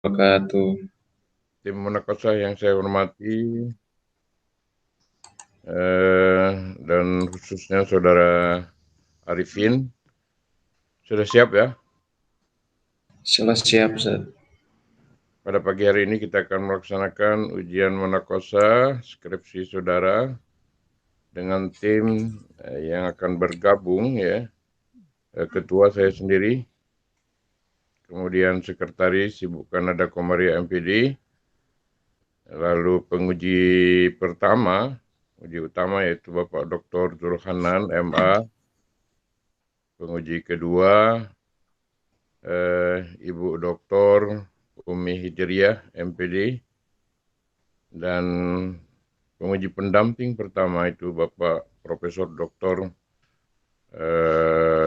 wabarakatuh. Tim Munakosah yang saya hormati, dan khususnya Saudara Arifin, sudah siap ya? Siap, Ustaz. Pada pagi hari ini kita akan melaksanakan ujian Munakosah skripsi Saudara dengan tim yang akan bergabung ya. Ketua saya sendiri, kemudian sekretaris Ibu Kanada Komaria MPD, lalu penguji pertama, uji utama yaitu Bapak Dr. Zulhanan MA, penguji kedua Ibu Dr. Umi Hijriah MPD, dan penguji pendamping pertama itu Bapak Profesor Dr.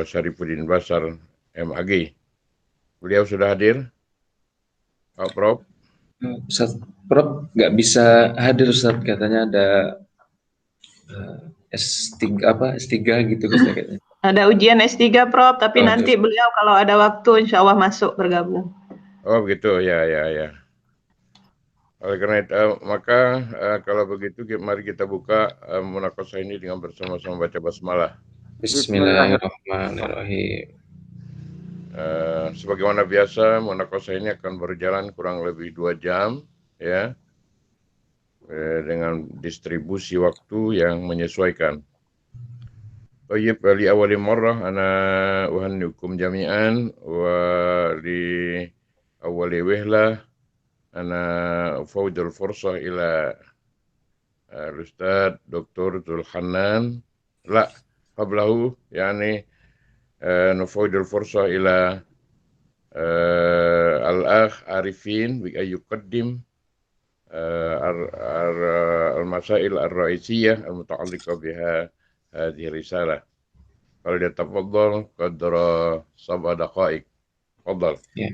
Syarifuddin Basar MAG. Beliau sudah hadir, Pak Prof. Ustaz, Prof nggak bisa hadir, Ustaz. Katanya ada S3 S3 gitu Ustaz katanya. Ada ujian S3 Prof, tapi Oh, nanti beliau kalau ada waktu insya Allah masuk bergabung. Oh begitu, ya. Oleh karena itu, maka kalau begitu mari kita buka munakosah ini dengan bersama-sama baca basmalah. Bismillahirrahmanirrahim. Sebagaimana biasa, munakosah ini akan berjalan kurang lebih 2 jam, ya, dengan distribusi waktu yang menyesuaikan. Tayyib li awali marrah ana uhannikum jami'an wa li awali wihlah ana ufawidul fursah ila Ustaz Dr. Zulhanan la qablahu yani nufawidul fursah ila al-akh Arifin bi ayyuqaddim المسائل الرئيسية المتعلقة بها هذه الرسالة. فليتفضل قدر 7 دقائق. تفضل. Ya.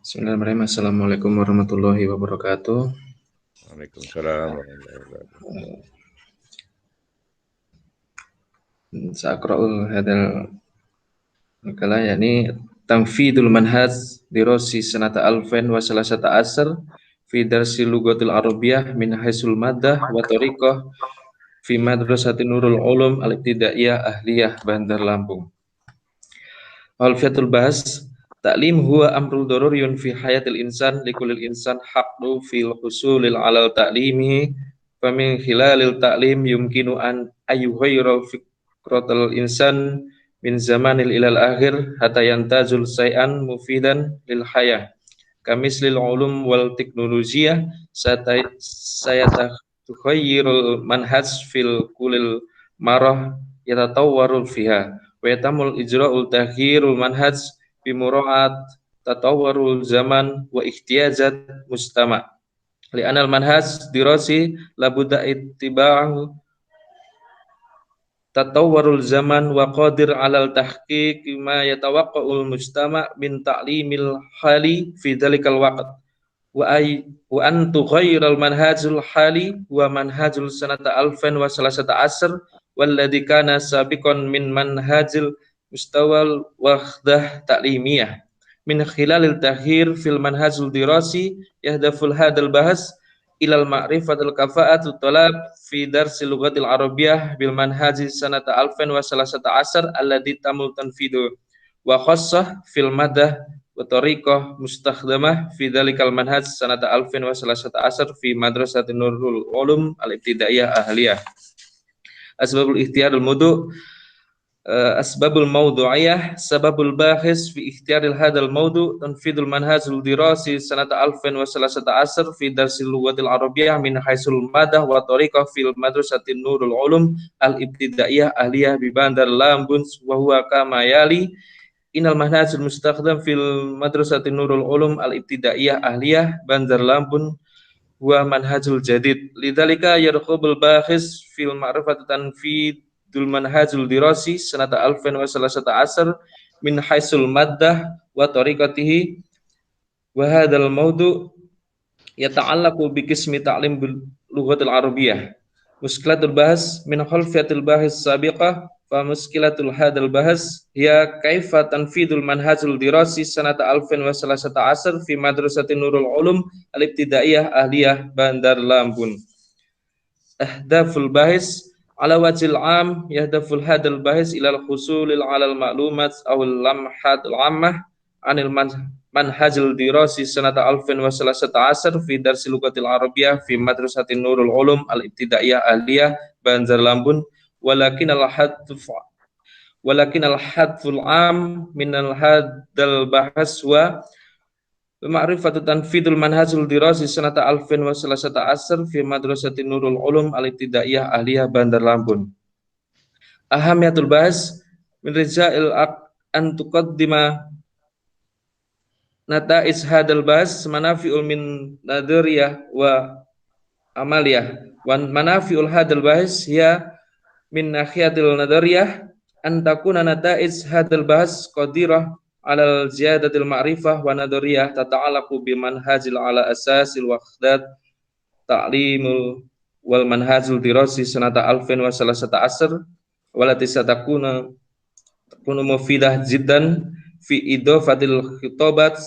Bismillahirrahmanirrahim. Assalamualaikum warahmatullahi wabarakatuh. Waalaikumsalam warahmatullahi wabarakatuh. Sa'aqra'u hadal makalah yakni tanfidul manhaj dirasi sanata alfen wa salasata asr fi darsi lugatil arabiyyah min haisul maddah wa tariqah fi madrasati Nurul Ulum al-Ibtidaiyah Ahliyah Bandar Lampung. Alfiatul bahas taklim huwa amrul daruriyun fi hayatil insan likulil insan haqqu fil husulil alal taklimihi famin khilalil taklim yumkinu an ayyuhayra fikratal insan min zamanil ilal akhir hatta yantazul say'an mufidan lil hayah kamislil ulum wal teknologiyah sayatakhayirul manhaj fil kulil marah yatatawwarul fiha wa yatamul ijra'ul takhirul manhaj bimura'at tatawwarul zaman wa ihtiyajat mustama' li'anal manhaj dirasi labudda ittiba'ahu tatawwarul zaman wa qadir alal tahqiq ma yatawaqqa'ul mujtama' min ta'limil hali fi dhalikal waqt wa an tughayyiral manhajul hali wa manhajul sanata alfan wa salasata asr walladhi kana sabiqan min manhajil mustawal wahdah ta'limiyah min khilalil tahhir fil manhajul dirasi yahdaful hadal bahas ilal ma'rifatul kafa'atu talab fi darsi lughatil arabiyyah bil manhaji sanata alfan wa salasata asar alladhi tamul tanfidu wa khassah fil madah wa tariqah mustakhdamah fi dhalikal manhaj sanata alfan wa salasata asar fi madrasatin Nurul Ulum al-Ibtidaiyah Ahliyah. Asbabul ikhtiyarul mudu asbabul mawdu'iyah sababul bahis fi ikhtiyaril hadal mawdu' tanfidul manhajul dirasi sanata alfan wa salasata asr fi darsil lughatil arabiyyah min haisul madah wa tariqah fil madrasatin Nurul Ulum al-Ibtidaiyah Ahliyah bi Bandar Lampung wa huwa kama yali innal manhajul mustakhdam fil madrasatin Nurul Ulum al-Ibtidaiyah Ahliyah Bandar Lampung huwa manhajul jadid lidzalika yarqubul bahis fil ma'rifati tanfidul manhajul dirasi sanata alfan wa salasata asr min haisul maddah wa tariqatihi wa hadzal mawdu' yata'allaqu bi qismi ta'lim bil lughatil arabiyyah muskilatul bahas min khalfiyatil bahis sabiqah fa muskilatul hadal bahas hiya kaifa tanfidul manhajul dirasi sanata 2013 fi madrasatin Nurul Ulum al-ibtidaiyah ahliyah Bandar Lampung. Ahdaful bahis ala wajil am yahdaful hadal bahis ilal khusulil alal ma'lumat awil lamhat al-ammah anil manhajul dirasi sanata 2013 fi darsi lugatil arabiyah fi madrasatin Nurul Ulum al-ibtidaiyah ahliyah Bandar Lampung walakin al-hadful am min al-hadal bahas wa ma'rifatu tanfidul manhajul dirasi sanata 2013 fi madrasatin Nurul Ulum al-ibtidaiyah ahliyah Bandar Lampung. Ahamiyatul bahas min rijail an tuqaddima nata'is hadal bahas manafi'ul min nadariyah wa amaliyah wa manafi'ul hadal bahas hiya min nahiyatil nadariyah an takuna nata'is hadal bahas qadirah alal ziyadatil ma'rifah wa nadariyah tata'alaku bi manhajil ala asasil waqdat ta'limul wal manhajul dirasi sanata 2013 walati satakuna mufidah jiddan fi idofatil khitobat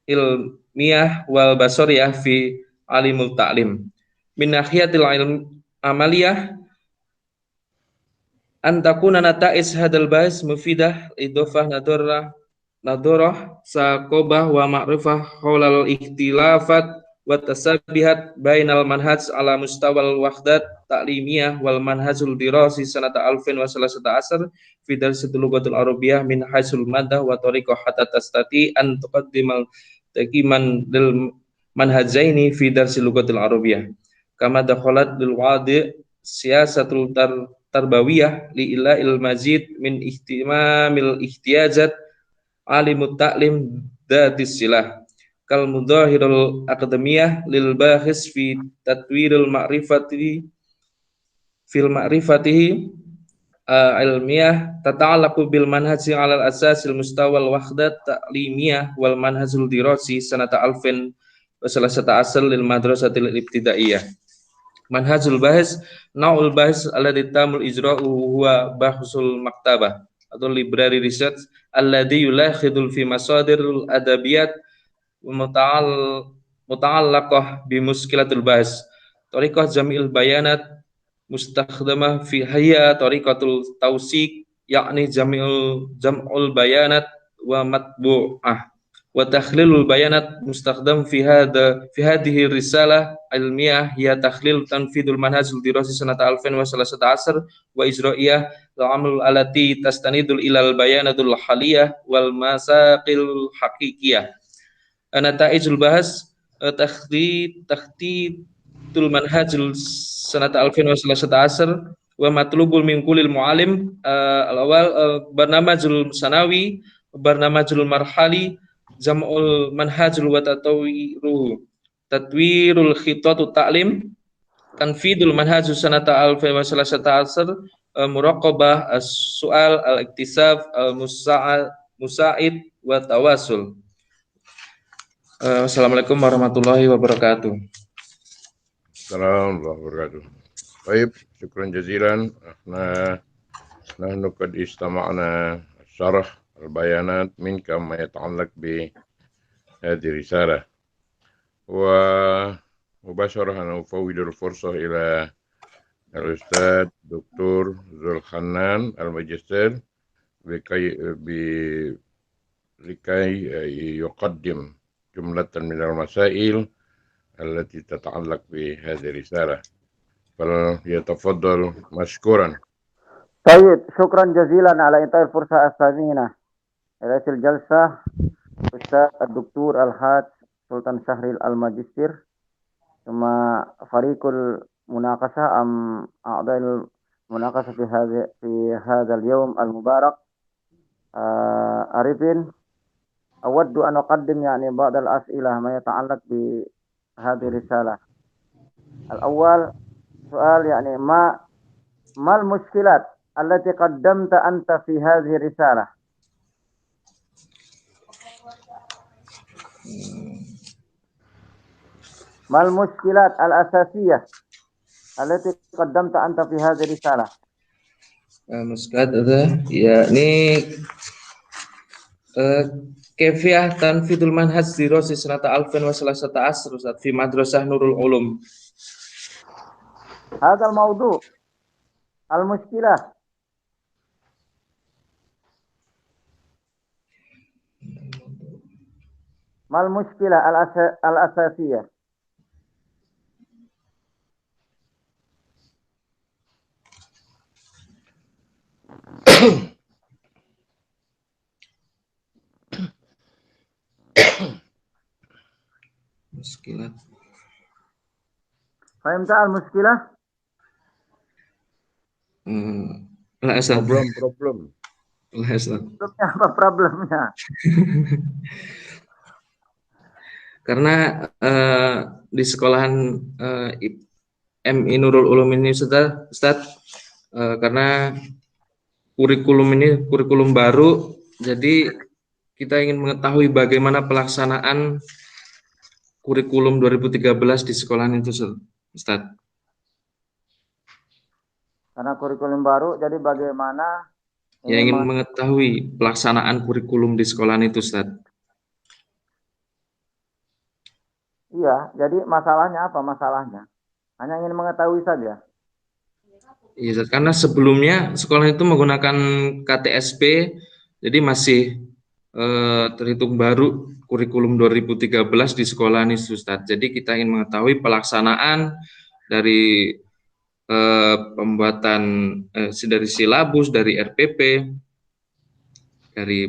ilmiyah wal basariyah fi alimul ta'lim min nahiyatil amaliyah antakuna nata'is hadal bahas mufidah idofah nadorah saqobah wa ma'rifah haulal ikhtilafat wa tasabihat bainal manhaj ala mustawal wahdat ta'limiyah wal manhajul dirasi sanata 2013 fi darsitul lugatul arabiyah min haisul madah wa tariqah hatta tastati an tuqaddimal taqiman dil manhajaini fi darsil lugatul arabiyah kama dakhalat lil wadi siyasatul tarbawiyah li ilal mazid min ihtimamil ihtiyajat alimut ta'lim datis silah kal mudahirul akademiyah lil bahis fi tatwiril ma'rifati fil ma'rifatihi ilmiyah tata'allaqu bil manhaji alal asasil mustawal wahdat ta'limiyah wal manhajul dirasi sanata 2013 lil madrasatil ibtidaiyah. Manhajul bahis naul bahis alladhi tamul ijra'u huwa bahsul maktabah atau library research alladhi yulakhidul fi masadirul adabiyat muta'allaqah bi muskilatul bahis tariqah jami'il bayanat mustakhdamah fi hayya tariqatul tawsik yakni jam'ul bayanat wa matbu'ah wa takhlilul bayanat mustakhdam fi hadhihi risalah ilmiyah ya takhlil tanfidul manhajul dirasi sanata 2013 wa ijra'iyah al-amal alati tastanidul ilal bayanatul haliyah wal masaqil haqiqiyah nata'ijul bahas takhtitul manhajul sanata 2013 wa matlubul min kulil mu'alim al-awal barnamajul sanawi barnamajul marhali jam'ul manhajul wa tatwirul khitatut ta'lim tanfidul manhajul sanata 2013 muraqabah as-su'al al-iktisab al-musa'id wa tawasul. Assalamualaikum warahmatullahi wabarakatuh. Assalamualaikum warahmatullahi wabarakatuh. Baik, syukran jazilan. Nahnu qad istama'na syarah al-bayanat minka ma yata'allaq bi hadhihi risalah. Wa mubasharatan ufawwidul fursah ila al-ustaz Dr. Zulkhannan al-Magister likai yuqaddim jumlatan minal masail allati tata'allaq bi hadhihi risalah. Fal yatafaddal mashkuran. طيب شكرا جزيلا على إنتهاء الفرصة الثمينة. رئيس الجلسة أستاذ الدكتور الحاج سلطان شهري الماجستير ثم فريق المناقشة أعضاء المناقشة في هذا اليوم المبارك. أريد أود أن أقدم يعني بعض الأسئلة ما يتعلق بهذه الرسالة. الأول سؤال يعني ما المشكلات التي قدمت أنت في هذه الرسالة؟ ما المشكلات الأساسية التي قدمت أنت في هذه الرسالة؟ Muskat ada. Ya, ini Kefiah tanfidul manhaj dirosi sanata alfin wa salasata asr Ustaz fi madrasah Nurul Ulum. هذا الموضوع المشكلة ما المشكلة الأساسية؟ Muskilat. فهمت المشكلة؟ Lah Ustaz. Problem. Lah Ustaz. Problemnya apa problemnya? Karena di sekolahan MI Nurul Ulum ini Ustaz, karena kurikulum ini kurikulum baru, jadi kita ingin mengetahui bagaimana pelaksanaan kurikulum 2013 di sekolahan itu Ustaz. Karena kurikulum baru, jadi bagaimana Ya, ingin mengetahui pelaksanaan kurikulum di sekolahan itu Ustaz. Iya, jadi masalahnya apa masalahnya? Hanya ingin mengetahui saja. Iya, Ustaz. Karena sebelumnya sekolah itu menggunakan KTSP, jadi masih terhitung baru kurikulum 2013 di sekolah ini Ustaz. Jadi kita ingin mengetahui pelaksanaan dari pembuatan dari silabus, dari RPP, dari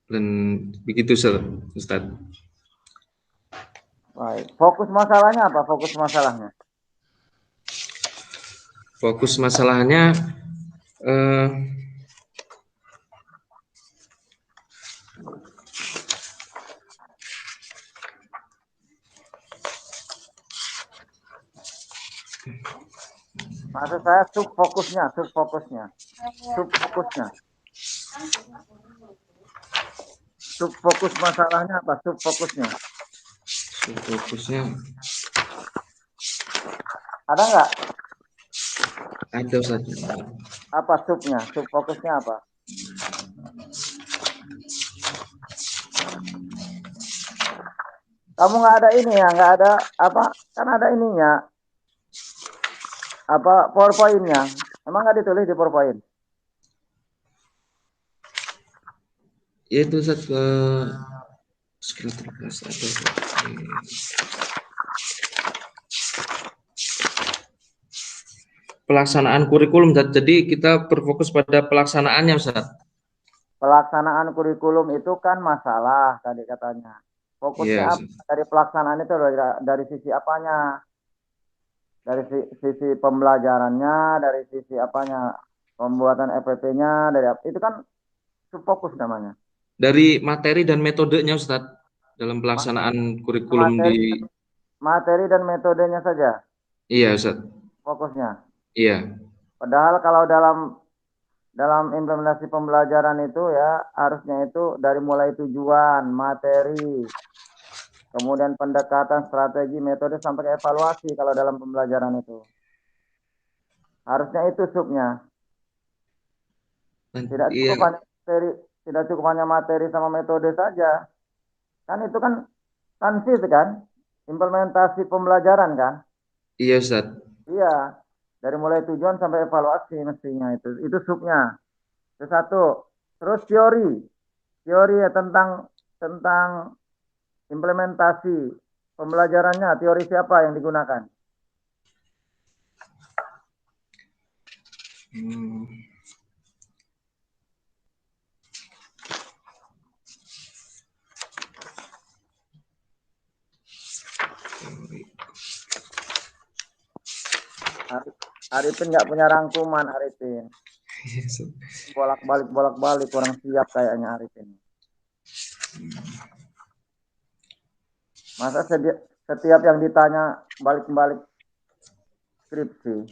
dan begitu Ustaz. Baik. Fokus masalahnya apa? Fokus masalahnya. Fokus masalahnya Maksud saya subfokus masalahnya apa? Subfokusnya. Ada nggak? Ada Ustaz. Apa subnya? Subfokusnya apa? Kamu nggak ada ini ya? Nggak ada apa? Kan ada ininya. Apa PowerPoint-nya? Emang nggak ditulis di PowerPoint? Ya itu Ustaz, skill terbatas ada. Pelaksanaan kurikulum, jadi kita berfokus pada pelaksanaannya Ustaz. Pelaksanaan kurikulum itu kan masalah tadi katanya. Fokusnya Yes. apa? Dari pelaksanaan itu dari sisi apanya? Dari sisi pembelajarannya, dari sisi apanya? Pembuatan FPP-nya, itu kan subfokus namanya. Dari materi dan metodenya Ustaz dalam pelaksanaan kurikulum materi dan metodenya saja. Iya Ustaz. Fokusnya. Iya. Padahal kalau dalam implementasi pembelajaran itu ya harusnya itu dari mulai tujuan, materi, kemudian pendekatan, strategi, metode sampai ke evaluasi kalau dalam pembelajaran itu. Harusnya itu subnya. Tidak cukup hanya materi, tidak cukup hanya materi sama metode saja. Kan itu kan tanfidz kan? Implementasi pembelajaran kan? Iya Ustaz. Iya. Dari mulai tujuan sampai evaluasi mestinya itu. Itu subnya. Itu satu. Terus teori. Teori ya tentang implementasi pembelajarannya, teori siapa yang digunakan? Arifin nggak punya rangkuman, Arifin. Bolak-balik kurang siap kayaknya Arifin. Masa setiap yang ditanya balik-balik skripsi.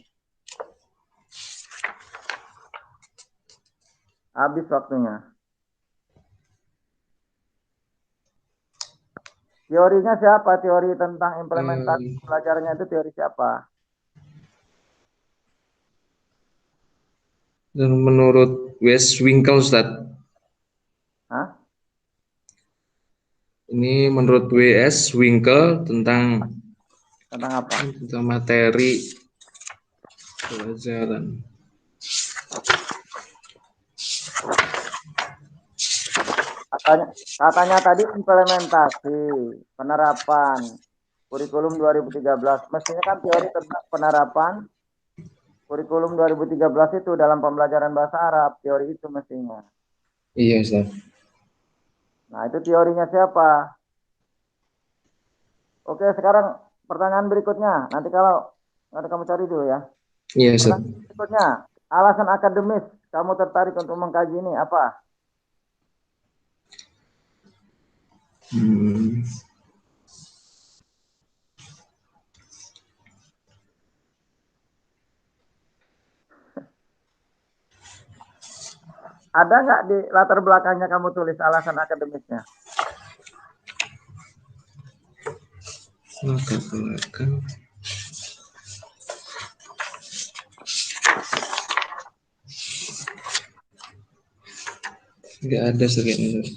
Habis waktunya. Teorinya siapa? Teori tentang implementasi pelajarannya itu teori siapa? Dan menurut Wes Winkel, Ustaz. Hah? Ini menurut W.S. Winkel tentang Tentang apa? tentang materi pelajaran. Katanya tadi implementasi penerapan kurikulum 2013. Mestinya kan teori tentang penerapan kurikulum 2013 itu dalam pembelajaran bahasa Arab, teori itu mestinya. Iya, Ustaz. Nah, itu teorinya siapa? Oke, sekarang pertanyaan berikutnya. Nanti kamu cari dulu ya. Iya, Ustaz. Pertanyaan berikutnya, alasan akademis kamu tertarik untuk mengkaji ini apa? Ada nggak di latar belakangnya kamu tulis alasan akademisnya? Latar belakang. Nggak ada sekalian.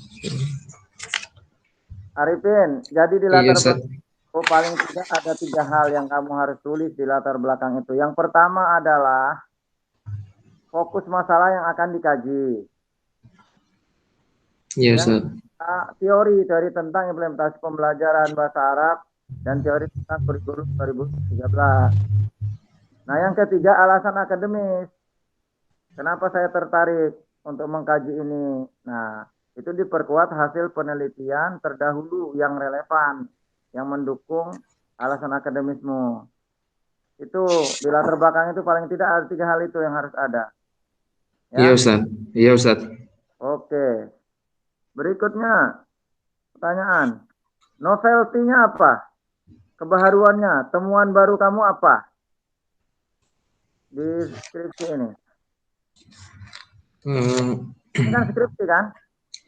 Arifin, jadi di Iya, latar Ustaz. belakang paling tidak ada 3 hal yang kamu harus tulis di latar belakang itu. Yang pertama adalah fokus masalah yang akan dikaji. Iya, Yang Ustaz. teori tentang implementasi pembelajaran bahasa Arab dan teori tentang kurikulum 2013. Nah, yang ketiga alasan akademis. Kenapa saya tertarik untuk mengkaji ini? Nah, itu diperkuat hasil penelitian terdahulu yang relevan, yang mendukung alasan akademismu. Itu di latar belakang itu paling tidak ada 3 hal itu yang harus ada. Ya? Iya, Ustaz. Iya, Ustaz. Oke. Berikutnya, pertanyaan. Novelty-nya apa? Kebaharuannya, temuan baru kamu apa? Di skripsi ini. Ini kan skripsi kan?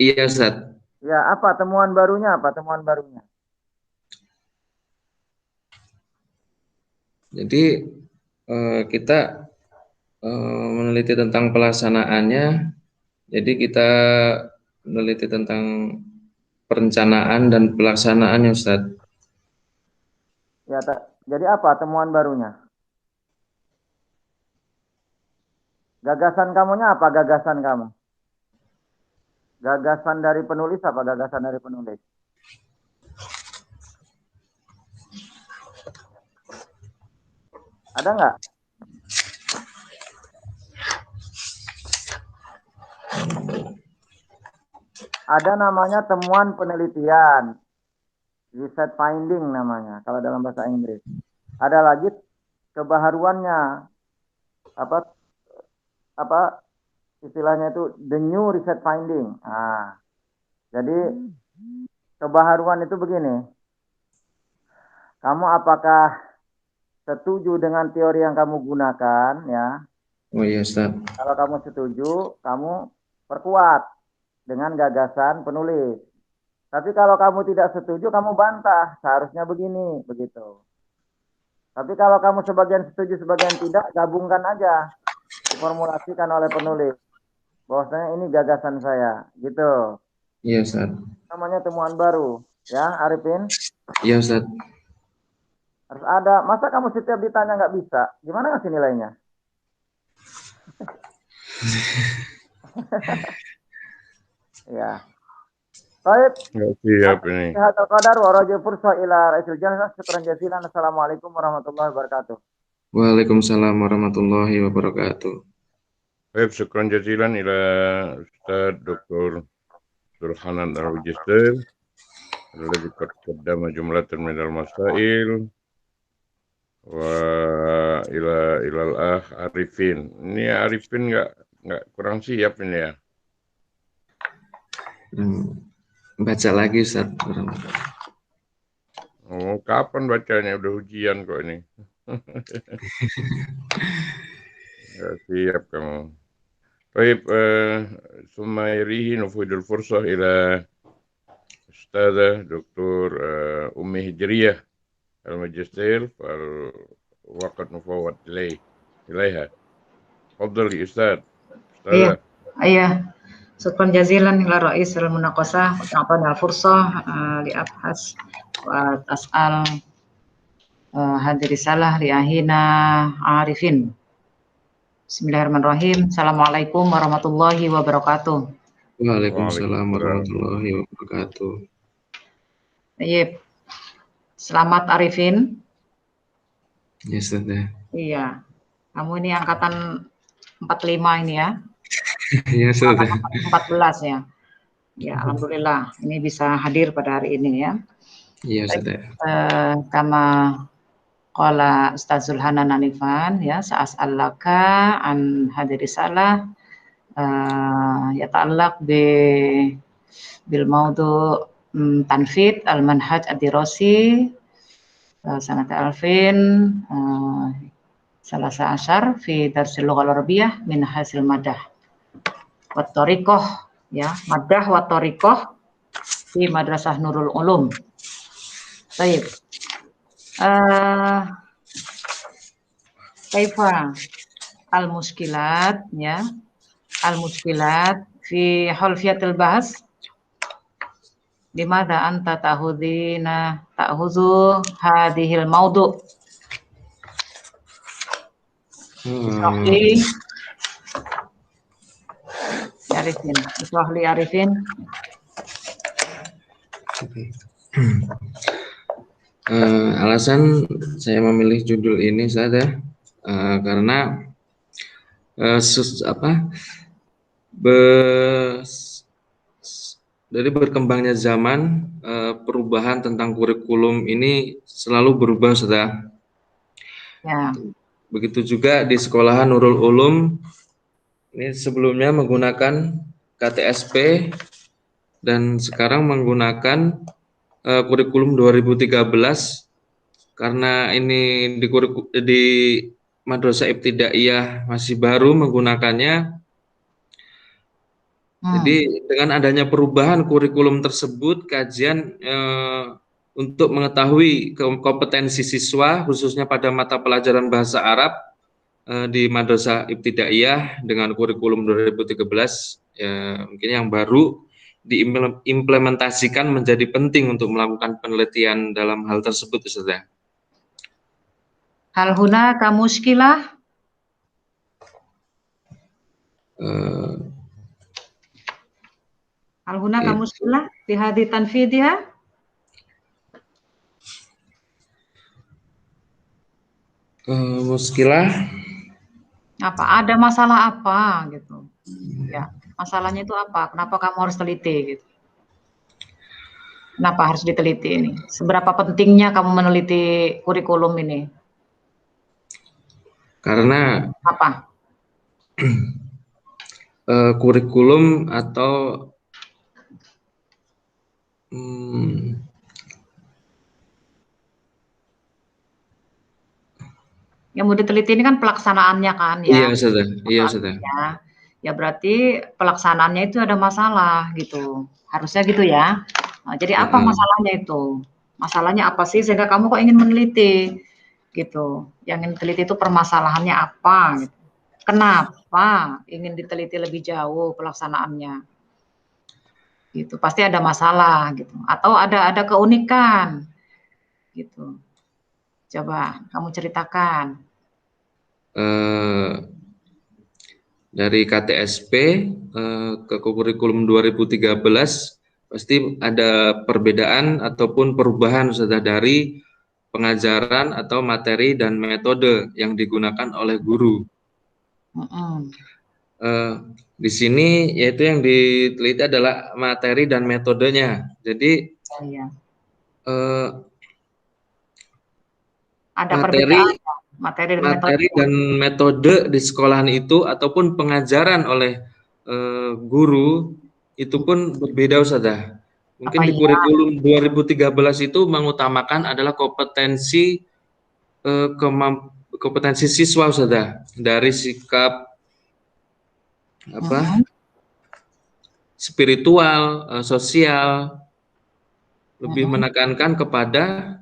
Iya, Ustaz. Ya, apa temuan barunya? Apa temuan barunya? Jadi kita meneliti tentang pelaksanaannya. Jadi kita meneliti tentang perencanaan dan pelaksanaannya, Ustaz. Ya, jadi apa temuan barunya? Gagasan kamunya apa gagasan kamu? Gagasan dari penulis apa gagasan dari penulis? Ada nggak? Ada namanya temuan penelitian, research finding namanya kalau dalam bahasa Inggris. Ada lagi kebaharuannya, apa istilahnya itu the new research finding. Nah, jadi kebaharuan itu begini. Kamu apakah setuju dengan teori yang kamu gunakan ya? Oh iya, Ustaz. Kalau kamu setuju, kamu perkuat dengan gagasan penulis. Tapi kalau kamu tidak setuju, kamu bantah. Seharusnya begini, begitu. Tapi kalau kamu sebagian setuju, sebagian tidak, gabungkan aja. Diformulasikan oleh penulis. Bahwasanya ini gagasan saya, gitu. Iya, Ustaz. Namanya temuan baru, ya, Arifin. Iya, Ustaz. Harus ada. Masa kamu setiap ditanya nggak bisa? Gimana ngasih nilainya? Ya. Baik. Nggak siap ini. Hadal qadar wa rajul fursa ila raisil jalsah. Syukran jazilan. Assalamualaikum warahmatullahi wabarakatuh. Waalaikumsalam warahmatullahi wabarakatuh. Baik, syukran jazilan ila Ustaz Dr. Hanan Al-Wajistir. Alladzi qad qaddama jumlatan minal masail wa ilal Arifin. Ini Arifin nggak kurang siap ini ya. Baca lagi, Ustaz. Oh, kapan bacanya? Udah ujian kok ini. Nggak siap kamu. Baik, Sumairihi nufidul fursah ila Ustazah Dr. Ummi Hijriyah Al-Majistir fal waqt mufawwad ilaiha. Tafadhali Ustaz. Iya, Ustazah. iya. Syukran jazilan ila Rais al-Munaqasah wa ta'atana al-fursah li abhas wa tas'al hadiri salah li ahina arifin. Bismillahirrahmanirrahim. Assalamualaikum warahmatullahi wabarakatuh. Waalaikumsalam Waalaikumsalam. warahmatullahi wabarakatuh. Baik. Selamat Arifin. Ya, Ustazah. Iya. Kamu ini angkatan 45 ini ya. Ya, Ustazah. 14 ya. Ya, alhamdulillah ini bisa hadir pada hari ini ya. Iya, Ustazah. Kama qala Ustazul Hanan Anifan ya, sa'as'alaka an hadiri salah ya ta'allaq bil maudu tanfid al manhaj ad-dirasi sanat alfin salasa asyar fi darsil lughah al-arabiyyah min hasil madah wa tariqah ya, madah wa tariqah fi madrasah Nurul Ulum. Baik. Kaifa al-muskilat ya, al-muskilat fi hulfiyatil bahas. Dimana anta ta'huzu hadhil maudu. Isrohli Arifin. Isrohli Arifin. Alasan saya memilih judul ini saja karena dari berkembangnya zaman, perubahan tentang kurikulum ini selalu berubah, Saudara. Ya. Begitu juga di sekolahan Nurul Ulum, ini sebelumnya menggunakan KTSP dan sekarang menggunakan kurikulum 2013 karena ini di Madrasah Ibtidaiyah masih baru menggunakannya. Jadi dengan adanya perubahan kurikulum tersebut, kajian untuk mengetahui kompetensi siswa khususnya pada mata pelajaran bahasa Arab di Madrasah Ibtidaiyah dengan kurikulum 2013 ya, mungkin yang baru diimplementasikan menjadi penting untuk melakukan penelitian dalam hal tersebut, Ustaz. Hal hunaka muskilah? Hal hunaka muskilah fi hadhi tanfidiha? Muskilah? Apa? Ada masalah apa gitu? Ya, masalahnya itu apa? Kenapa kamu harus teliti gitu? Kenapa harus diteliti ini? Seberapa pentingnya kamu meneliti kurikulum ini? Karena apa? Kurikulum atau yang mau diteliti ini kan pelaksanaannya kan ya? Iya, Ustazah. Iya, Ustazah. Ya berarti pelaksanaannya itu ada masalah gitu. Harusnya gitu ya. Nah, jadi apa masalahnya itu? Masalahnya apa sih sehingga kamu kok ingin meneliti gitu? Yang ingin diteliti itu permasalahannya apa gitu? Kenapa ingin diteliti lebih jauh pelaksanaannya? Gitu. Pasti ada masalah gitu. Atau ada keunikan gitu. Coba kamu ceritakan. Dari KTSP ke kurikulum 2013 pasti ada perbedaan ataupun perubahan sudah dari pengajaran atau materi dan metode yang digunakan oleh guru. Di sini yaitu yang diteliti adalah materi dan metodenya. Jadi ada materi dan metode di sekolahan itu ataupun pengajaran oleh guru itu pun berbeda, Ustazah. Mungkin di kurikulum 2013 itu mengutamakan adalah kompetensi siswa, Ustazah, dari sikap spiritual, sosial, lebih menekankan kepada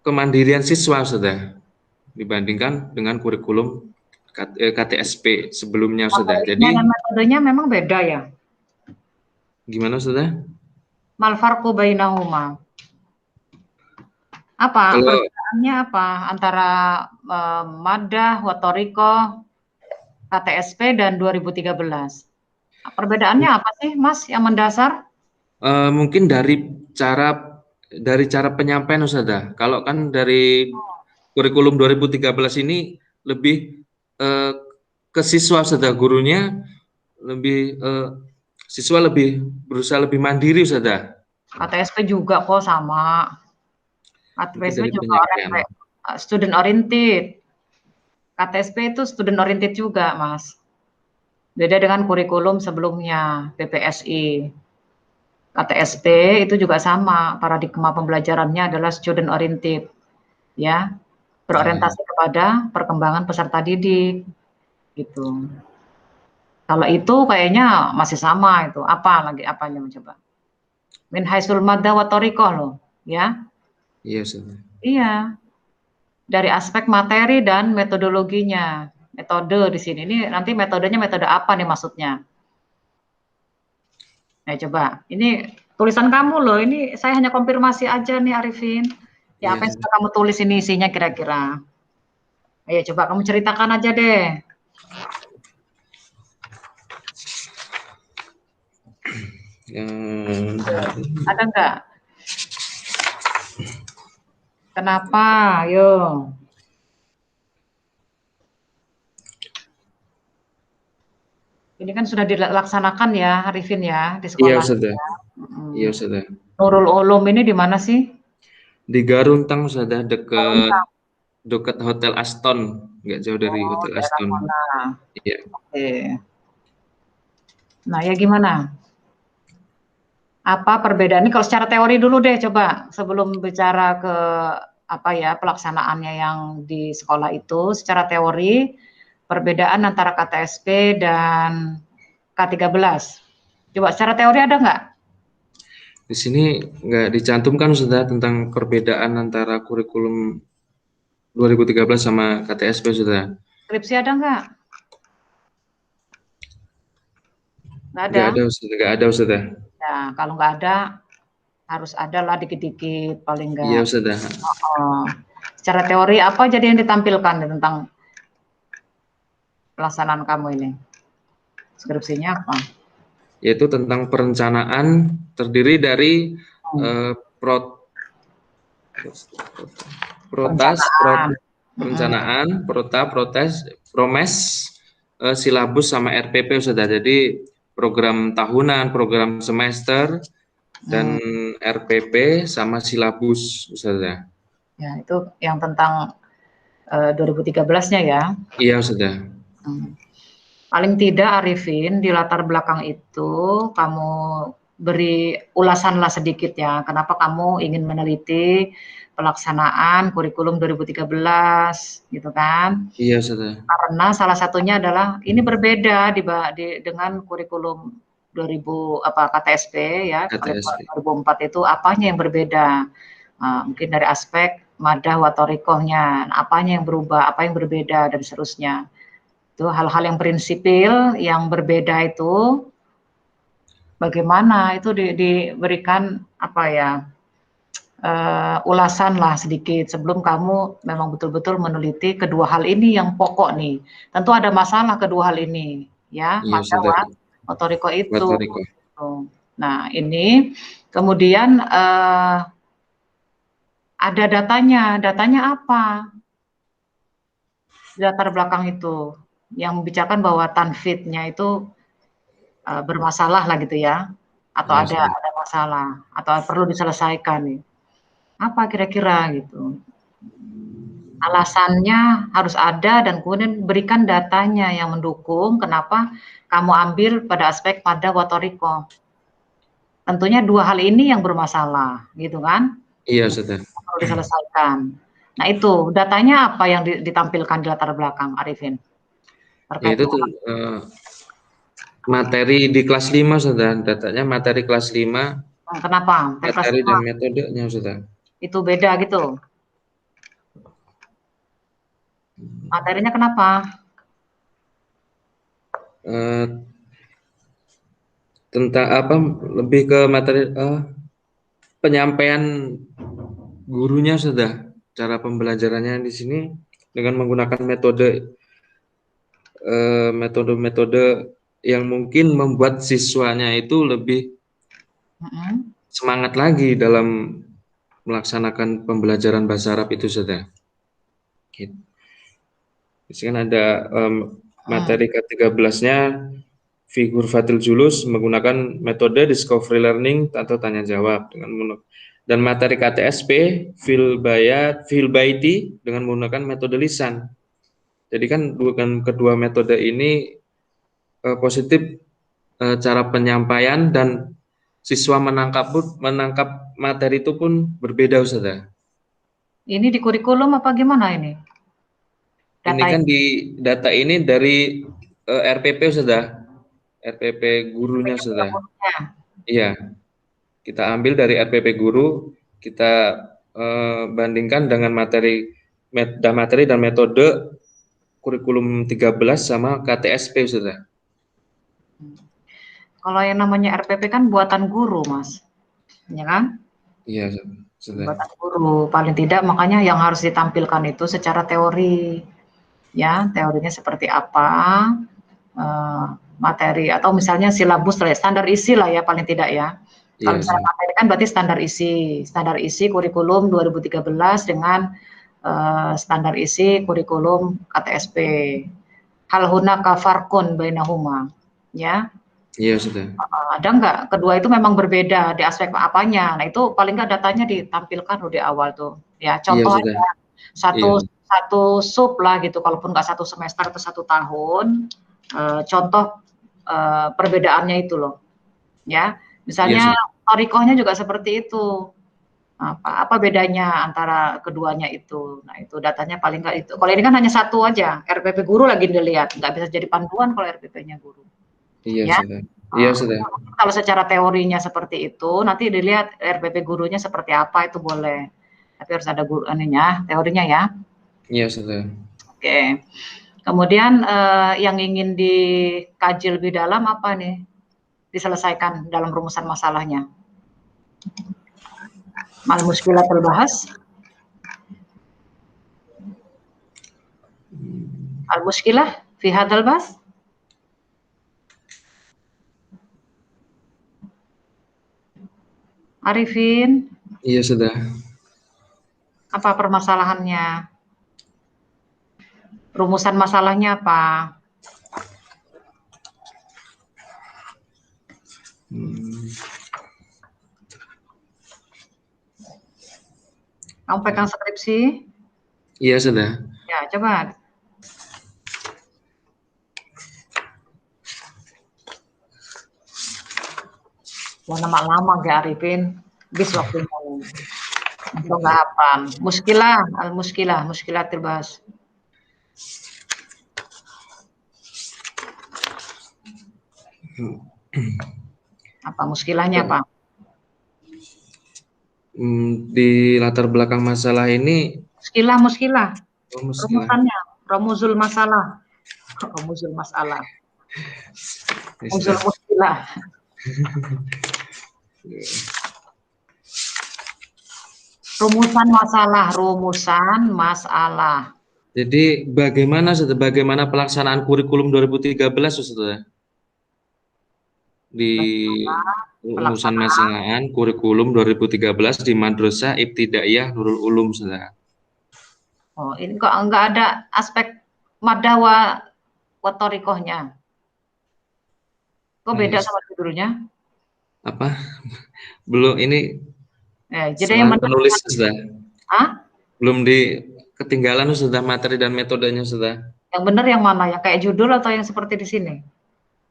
kemandirian siswa, Ustazah, dibandingkan dengan kurikulum KTSP sebelumnya, Ustazah. Jadi Materinya dan metodenya memang beda ya. gimana, Ustazah? Mal farqu bainahuma. Apa Kalau perbedaannya apa antara Madah wa Thoriqah, KTSP dan 2013? Perbedaannya apa sih, Mas, yang mendasar? mungkin dari cara penyampaian, Ustazah. Kalau kan dari kurikulum 2013 ini lebih ke siswa, Ustazah. Gurunya lebih siswa lebih berusaha lebih mandiri, Ustazah. KTSP juga kok sama. Mungkin KTSP dari juga penyampaian. student oriented. KTSP itu student oriented juga, Mas. Beda dengan kurikulum sebelumnya, PPSI. KTSP itu juga sama, paradigma pembelajarannya adalah student oriented, ya, berorientasi kepada perkembangan peserta didik, gitu. Kalau itu kayaknya masih sama itu, apanya mencoba? Min haisul madda wa thoriqah loh, ya. Iya, Ustazah. Iya, dari aspek materi dan metodologinya. Metode di sini, ini nanti metodenya metode apa nih maksudnya? Nah, coba, ini tulisan kamu loh, ini saya hanya konfirmasi aja nih Arifin. Ya, Iya, apa yang Ustazah. sudah kamu tulis ini isinya kira-kira? Ayo coba kamu ceritakan aja deh. Ada nggak? Kenapa? Ayo. Ini kan sudah dilaksanakan ya, Arifin ya, di Iya, sekolah. Ustazah. Hmm. Iya, Ustazah. Nurul Ulum ini di mana sih? Di Garuntang, Ustazah, Garuntang. dekat Hotel Aston, nggak jauh dari Oh, Hotel daerah Aston. mana? Iya. Oke. Nah, ya gimana? Apa perbedaan ini kalau secara teori dulu deh, coba sebelum bicara ke apa ya pelaksanaannya yang di sekolah itu, secara teori perbedaan antara KTSP dan K13. Coba secara teori ada nggak? Di sini nggak dicantumkan, Ustazah, tentang perbedaan antara kurikulum 2013 sama KTSP, Ustazah. Skripsi ada nggak? Nggak ada. Nggak ada, Ustazah. Nggak ada, Ustazah. Ya, kalau nggak ada, harus ada lah dikit-dikit paling Iya, nggak. Ustazah. Oh. Secara teori apa jadi yang ditampilkan tentang pelaksanaan kamu ini? Skripsinya apa? Yaitu tentang perencanaan terdiri dari perencanaan, protes, promes, silabus sama RPP, Ustazah. Jadi program tahunan, program semester, dan RPP sama silabus, Ustazah. Ya, itu yang tentang 2013-nya ya. Iya, Ustazah. Paling tidak Arifin di latar belakang itu kamu beri ulasan lah sedikit ya. Kenapa kamu ingin meneliti pelaksanaan kurikulum 2013 gitu kan? Iya, Ustazah. Karena salah satunya adalah ini berbeda dengan kurikulum 2000 KTSP ya. KTSP. 2004 itu apanya yang berbeda? Mungkin dari aspek madah wa thoriqahnya, apanya yang berubah, apa yang berbeda dan seterusnya. Itu hal-hal yang prinsipil yang berbeda itu bagaimana itu diberikan apa ya ulasan lah sedikit sebelum kamu memang betul-betul meneliti kedua hal ini yang pokok nih. Tentu ada masalah kedua hal ini ya, Iya, masalah motoriko itu. Motoriko. Nah, ini kemudian ada datanya. Datanya apa? Di latar belakang itu yang membicarakan bahwa tanfidnya itu bermasalah lah gitu ya, atau Ya, ada masalah atau perlu diselesaikan nih. Apa kira-kira gitu? Alasannya harus ada dan kemudian berikan datanya yang mendukung kenapa kamu ambil pada aspek madah wa thoriqah. Tentunya dua hal ini yang bermasalah, gitu kan? Iya, Ustazah. Perlu diselesaikan. Nah itu datanya apa yang ditampilkan di latar belakang, Arifin? Yaitu materi di kelas 5, Ustazah. Datanya materi kelas 5. Kenapa? Materi dan metodenya, Ustazah. Itu beda gitu. Materinya kenapa? eh, tentang apa? Lebih ke materi penyampaian gurunya sudah. Cara pembelajarannya di sini dengan menggunakan metode-metode yang mungkin membuat siswanya itu lebih semangat lagi dalam melaksanakan pembelajaran bahasa Arab itu sudah. Gitu. Di sini kan ada materi ke-13-nya figur Fatil Julus menggunakan metode discovery learning atau tanya jawab dan materi KTSP fil baiti dengan menggunakan metode lisan. Jadi kan dengan kedua metode ini positif cara penyampaian dan siswa menangkap materi itu pun berbeda Ustazah. Ini di kurikulum apa gimana ini? Ini kan di data ini dari RPP Ustazah. RPP gurunya Ustazah. Iya. Kita ambil dari RPP guru, kita bandingkan dengan materi dan metode kurikulum 13 sama KTSP Ustazah. Kalau yang namanya RPP kan buatan guru, Mas. Ya kan? Iya, Ustazah. Buatan guru, paling tidak makanya yang harus ditampilkan itu secara teori. Ya, teorinya seperti apa, materi atau misalnya silabus standar isi lah ya paling tidak ya. Kalau misalnya materi kan berarti standar isi kurikulum 2013 dengan standar isi kurikulum KTSP. Hal hunaka farqun bainahuma, ya. Iya, sudah. Ada nggak? Kedua itu memang berbeda di aspek apanya. Nah, itu paling nggak datanya ditampilkan di awal tuh. Ya, contoh aja satu sub lah gitu, kalaupun nggak satu semester atau 1 tahun. Contoh perbedaannya itu loh. Ya, misalnya thariqahnya juga seperti itu. Apa bedanya antara keduanya itu? Nah, itu datanya paling nggak itu. Kalau ini kan hanya satu aja, RPP guru lagi dilihat, nggak bisa jadi panduan kalau RPP-nya guru. Iya, ya? Sudah. Iya, sudah. Kalau secara teorinya seperti itu, nanti dilihat RPP gurunya seperti apa itu boleh. Tapi harus ada guru teorinya ya. Iya, sudah. Oke. Kemudian yang ingin dikaji lebih dalam apa nih? Diselesaikan dalam rumusan masalahnya. Al-muskilah terbahas. Al-muskilah fi hadzal bas. Arifin. Iya, sudah. Apa permasalahannya? Rumusan masalahnya apa? Kamu pegang skripsi? Iya, sudah. Ya, coba. Wah, lama-lama gak Arifin. Bis waktunya. Untuk nggak hafal. Muskilah, muskilah terbahas. Apa muskilahnya apa? Di latar belakang masalah ini Muskilah. Rumusannya, romuzul masalah. Romuzul masalah. Romuzul muskilah. Rumusan masalah. Jadi bagaimana pelaksanaan kurikulum 2013 Ustaz? Di rumusan masalahan kurikulum 2013 di Madrasah Ibtidaiyah Nurul Ulum Ustaz. Oh, ini kok enggak ada aspek madah wa thariqahnya. Kok beda sama judulnya? Apa? Belum ini. Jadi yang penulis sudah. Belum ketinggalan sudah materi dan metodenya sudah. Yang benar yang mana? Yang kayak judul atau yang seperti di sini?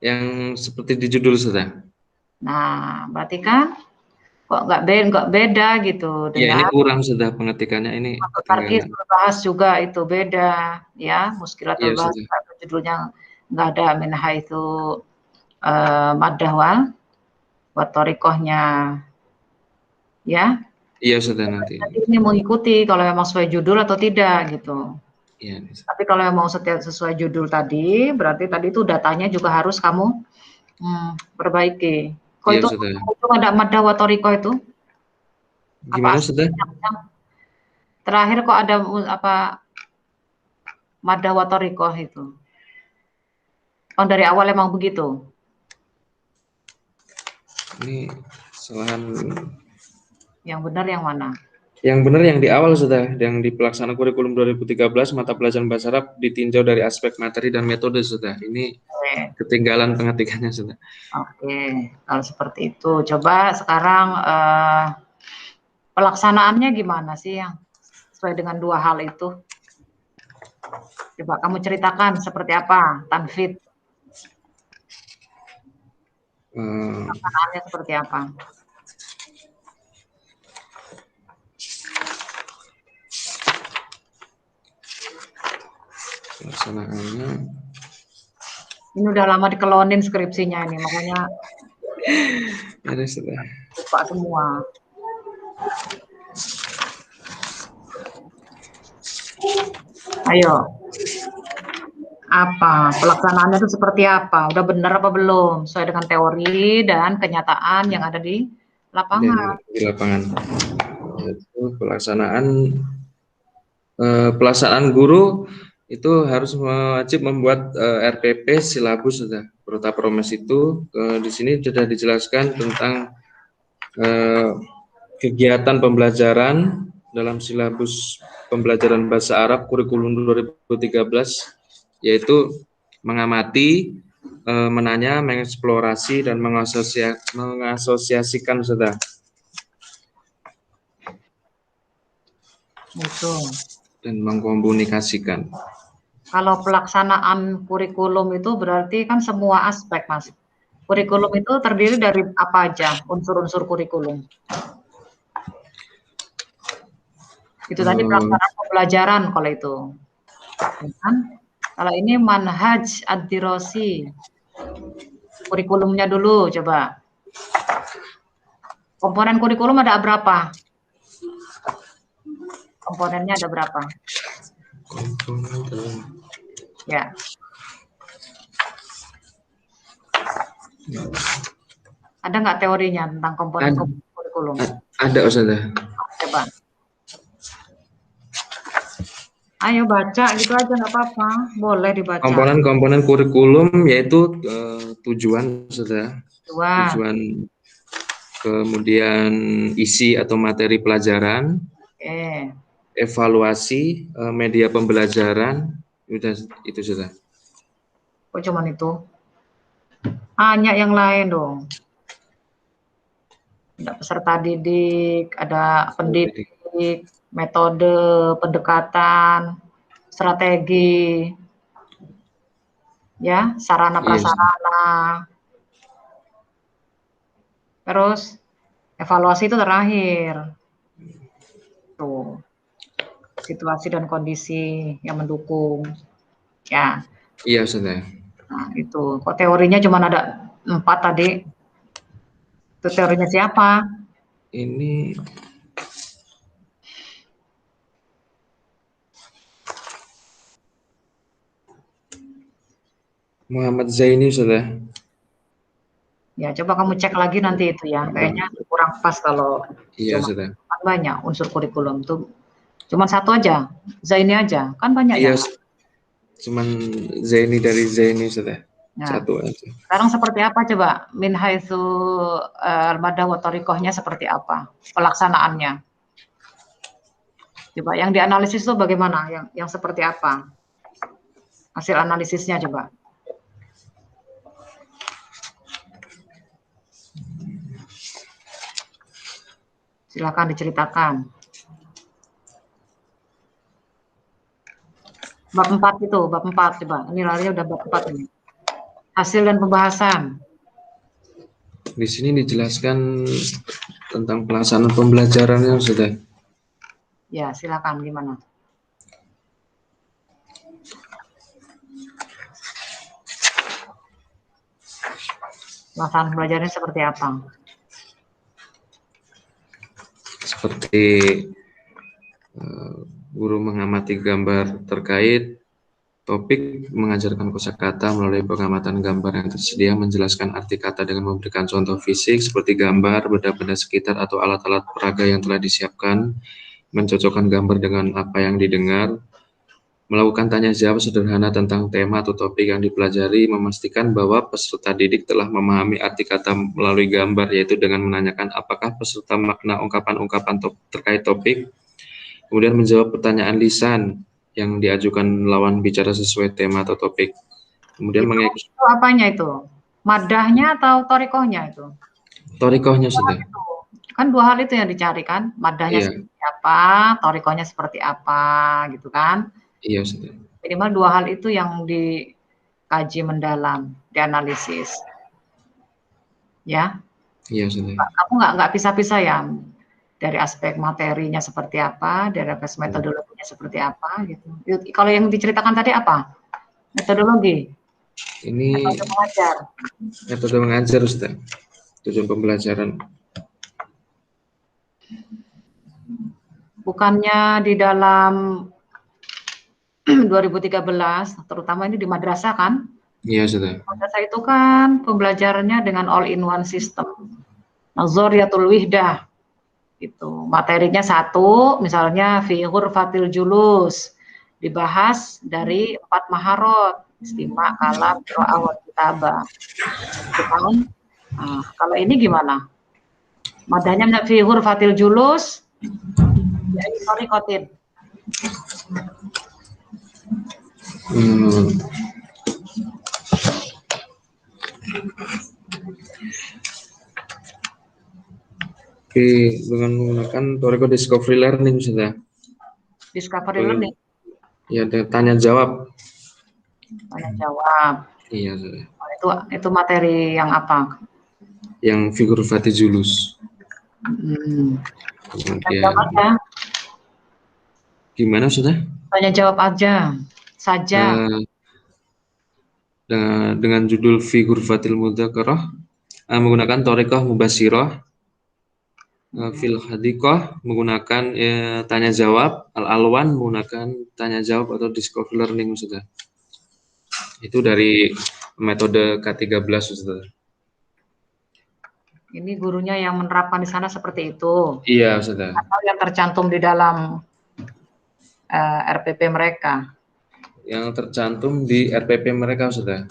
Yang seperti di judul sudah. Nah, berarti kan kok nggak beda gitu. Ya, ini kurang sudah pengetikannya ini. Tarkis terbahas juga itu beda ya. Muskilah terbahas judulnya nggak ada minha itu madah wa thariqahnya. Ya. Iya, sudah nanti. Ini mengikuti kalau memang sesuai judul atau tidak gitu. Iya. Tapi kalau yang mau sesuai judul tadi, berarti tadi itu datanya juga harus kamu perbaiki. Kok Iya, itu Ustazah. ada madda wa thariqah itu? Gimana, Apa Ustazah? terakhir kok ada apa madda wa thariqah itu? Oh, dari awal emang begitu. Ini kesalahan. Yang benar yang mana? Yang benar yang di awal, sudah, yang di pelaksanaan kurikulum 2013 mata pelajaran bahasa Arab ditinjau dari aspek materi dan metode, sudah. Ini ketinggalan pengetikannya, sudah. Oke, kalau seperti itu, coba sekarang pelaksanaannya gimana sih yang sesuai dengan dua hal itu? Coba kamu ceritakan seperti apa tanfid. Pelaksanaannya seperti apa? Pelaksanaannya. Ini udah lama dikelonin skripsinya ini, makanya Ada, sudah. lupa semua. Ayo. Apa pelaksanaannya itu seperti apa? Udah benar apa belum? Sesuai dengan teori dan kenyataan yang ada di lapangan. Di lapangan. Itu pelaksanaan guru itu harus wajib membuat RPP silabus, sudah. Prota Promes itu di sini sudah dijelaskan tentang kegiatan pembelajaran dalam silabus pembelajaran bahasa Arab kurikulum 2013, yaitu mengamati, menanya, mengeksplorasi, dan mengasosiasikan, sudah. Itu. Dan mengkomunikasikan. Kalau pelaksanaan kurikulum itu berarti kan semua aspek, Mas. Kurikulum itu terdiri dari apa aja unsur-unsur kurikulum? Itu tadi pelaksanaan pembelajaran kalau itu. Kan? Kalau ini manhaj ad-dirasi. Kurikulumnya dulu coba. Komponen kurikulum ada berapa? Komponennya ada berapa? Ya. Ada nggak teorinya tentang komponen kurikulum? Ada, Ustazah. Coba. Ayo baca gitu aja nggak apa-apa, boleh dibaca. Komponen-komponen kurikulum yaitu tujuan, Ustazah. Tujuan, kemudian isi atau materi pelajaran, evaluasi, media pembelajaran, itu, sudah. Kok cuman itu? Hanya yang lain dong. Ada peserta didik, ada pendidik, metode, pendekatan, strategi, ya, sarana prasarana. Terus evaluasi itu terakhir. Tuh. Situasi dan kondisi yang mendukung. Ya. Iya, sudah. Nah, itu. Kok teorinya cuma ada 4 tadi? Itu teorinya siapa? Ini Muhammad Zaini, sudah. Ya, coba kamu cek lagi nanti itu ya. Kayaknya kurang pas kalau sudah. Banyak unsur kurikulum tuh. Cuma satu aja, Zaini aja. Kan banyak ya. Cuman Zaini dari Zaini, sudah. Nah, satu aja. Sekarang seperti apa coba? Min haitsu al-maddah wa thariqahnya seperti apa? Pelaksanaannya. Coba yang dianalisis itu bagaimana? Yang seperti apa? Hasil analisisnya coba. Silakan diceritakan. Bab 4 itu, bab 4 coba. Ini larinya udah bab 4 ini. Hasil dan pembahasan. Di sini dijelaskan tentang pelaksanaan pembelajarannya, sudah. Ya, silakan gimana? Pelaksanaan pembelajarannya seperti apa? Seperti Guru mengamati gambar terkait topik mengajarkan kosakata melalui pengamatan gambar yang tersedia, menjelaskan arti kata dengan memberikan contoh fisik seperti gambar, benda-benda sekitar atau alat-alat peraga yang telah disiapkan, mencocokkan gambar dengan apa yang didengar, melakukan tanya jawab sederhana tentang tema atau topik yang dipelajari, memastikan bahwa peserta didik telah memahami arti kata melalui gambar, yaitu dengan menanyakan apakah peserta makna ungkapan-ungkapan terkait topik, kemudian menjawab pertanyaan lisan yang diajukan lawan bicara sesuai tema atau topik. Kemudian Itu apanya itu? Madahnya atau torikohnya itu? torikohnya sudah. Kan dua hal itu yang dicari kan, madahnya Iya. seperti apa, torikohnya seperti apa, gitu kan? Iya sudah. Minimal dua hal itu yang dikaji mendalam, dianalisis. Ya, Iya sudah. kamu nggak pisah-pisah ya dari aspek materinya seperti apa, dari aspek metodologinya seperti apa gitu. Kalau yang diceritakan tadi apa? Metodologi. Ini Metode mengajar. metode mengajar Ustaz. Tujuan pembelajaran. Bukannya di dalam 2013, terutama ini di madrasah kan? Iya sudah. Madrasah itu kan pembelajarannya dengan all-in-one system. Nazariyatul Wihdah. Itu materinya satu, misalnya fi ghurfatil julus, dibahas dari 4 maharot, istima, kalam, qiraah, wa kitabah. Nah, kalau ini gimana? Madanya fi ghurfatil julus, ya torikotin. Oke, dengan menggunakan Toriko Discovery Learning sudah. Discovery learning. Ya, tanya jawab. Tanya jawab. Iya sudah. Itu materi yang apa? Yang figur Fatih Julus. Tanya jawab aja. Gimana sudah? Tanya jawab aja saja. Dengan judul figur Fatil Mudzakarah, menggunakan Torikoh Mubasirah. Fil Hadikoh menggunakan tanya jawab, Al-Alwan menggunakan tanya jawab atau Discovery Learning sudah. Itu dari metode K13 sudah. Ini gurunya yang menerapkan di sana seperti itu. Iya sudah. Atau yang tercantum di dalam RPP mereka. Yang tercantum di RPP mereka sudah.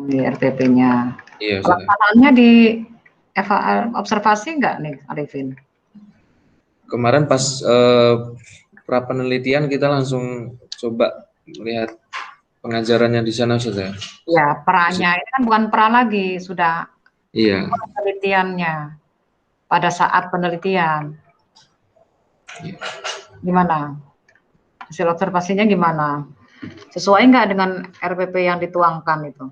Di RPP-nya. Iya sudah. Pelaksanaannya di observasi enggak nih, Arifin? Kemarin pas pra penelitian kita langsung coba melihat pengajarannya di sana sudah. Ya, pra-nya ini kan bukan pra lagi, sudah. Iya. Penelitiannya pada saat penelitian. Iya. Gimana? Hasil observasinya gimana? Sesuai enggak dengan RPP yang dituangkan itu?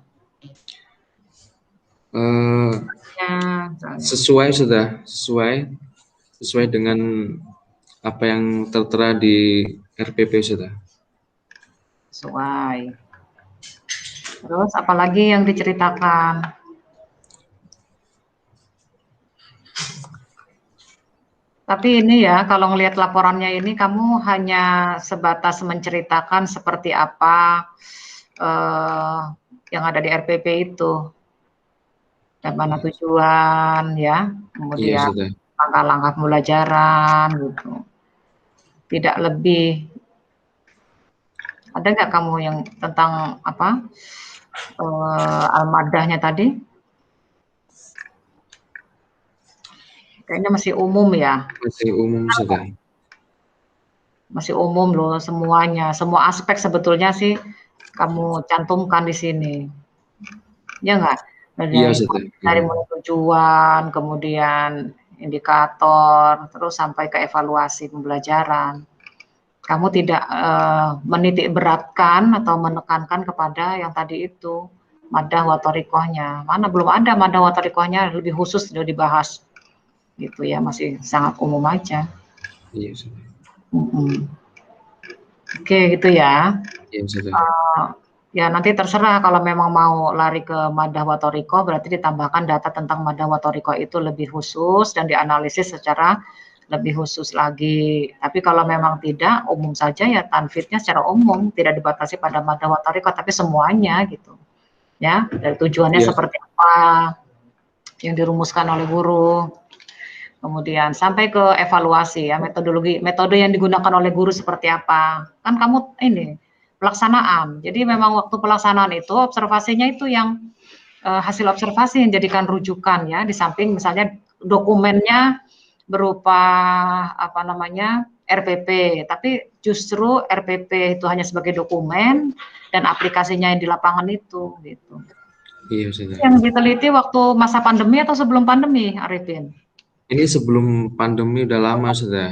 Sesuai sudah, sesuai dengan apa yang tertera di RPP sudah. Sesuai. Terus apalagi yang diceritakan? Tapi ini ya, kalau ngelihat laporannya ini kamu hanya sebatas menceritakan seperti apa yang ada di RPP itu. Dan mana tujuan ya, kemudian langkah-langkah pembelajaran gitu. Tidak lebih. Ada nggak kamu yang tentang apa al-madahnya tadi? Kayaknya masih umum ya. Masih umum sudah. Masih umum loh semuanya, semua aspek sebetulnya sih kamu cantumkan di sini. Ya nggak? Dari mulai tujuan, kemudian indikator, terus sampai ke evaluasi pembelajaran. Kamu tidak menitik beratkan atau menekankan kepada yang tadi itu, madah wa thariqahnya. Mana belum ada madah wa thariqahnya lebih khusus sudah dibahas. Gitu ya, masih sangat umum aja. Iya, sudah. Oke, gitu ya. Iya, sudah. Ya nanti terserah kalau memang mau lari ke madah wa thariqah, berarti ditambahkan data tentang madah wa thariqah itu lebih khusus dan dianalisis secara lebih khusus lagi. Tapi kalau memang tidak, umum saja ya tanfidnya secara umum, tidak dibatasi pada madhab wa thariqah, tapi semuanya gitu. Ya, dari tujuannya Iya. seperti apa yang dirumuskan oleh guru. Kemudian sampai ke evaluasi ya, metode yang digunakan oleh guru seperti apa. Kan kamu ini pelaksanaan. Jadi memang waktu pelaksanaan itu observasinya itu yang hasil observasi yang jadikan rujukan ya, di samping misalnya dokumennya berupa apa namanya RPP, tapi justru RPP itu hanya sebagai dokumen dan aplikasinya yang di lapangan itu gitu. Iya, Ustazah. Yang diteliti waktu masa pandemi atau sebelum pandemi, Arifin? Ini sebelum pandemi udah lama, Ustazah.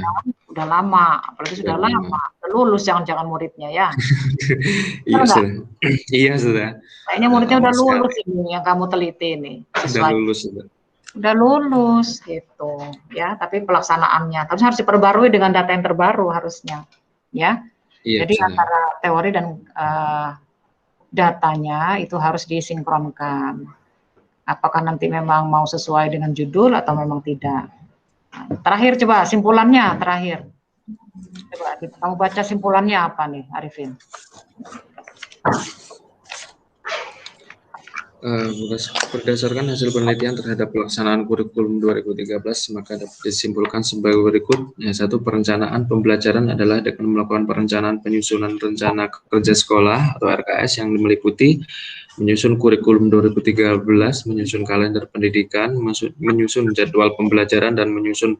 Udah lama, apalagi sudah Udah lama. Udah lulus jangan-jangan muridnya ya. Iya, Benar nggak? Ustazah. Iya, Ustazah. Kayaknya muridnya Lama udah lulus sekali. ini yang kamu teliti nih. Udah Sesuai. lulus, Ustazah. Udah lulus gitu ya, tapi pelaksanaannya harus diperbarui dengan data yang terbaru harusnya ya. Iya, Jadi Ustazah. antara teori dan datanya itu harus disinkronkan. Apakah nanti memang mau sesuai dengan judul atau memang tidak. Terakhir coba simpulannya terakhir. Coba kamu baca simpulannya apa nih, Arifin? Berdasarkan hasil penelitian terhadap pelaksanaan kurikulum 2013, maka dapat disimpulkan sebagai berikut. Yang satu, perencanaan pembelajaran adalah dengan melakukan perencanaan penyusunan rencana kerja sekolah atau RKS yang meliputi menyusun kurikulum 2013, menyusun kalender pendidikan, menyusun jadwal pembelajaran, dan menyusun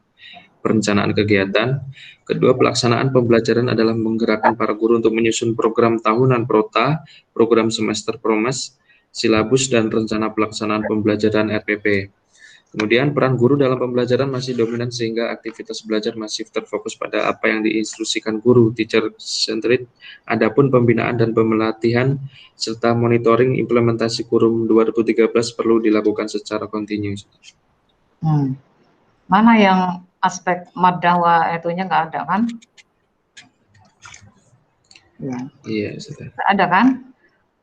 perencanaan kegiatan. Kedua, pelaksanaan pembelajaran adalah menggerakkan para guru untuk menyusun program tahunan prota, program semester promes, silabus, dan rencana pelaksanaan pembelajaran RPP. Kemudian peran guru dalam pembelajaran masih dominan sehingga aktivitas belajar masih terfokus pada apa yang diinstruksikan guru, teacher centered. Adapun pembinaan dan pemelatihan serta monitoring implementasi kurikulum 2013 perlu dilakukan secara kontinu. Mana yang aspek madhawa itunya nggak ada kan? Ya. Iya, sudah. Ada kan?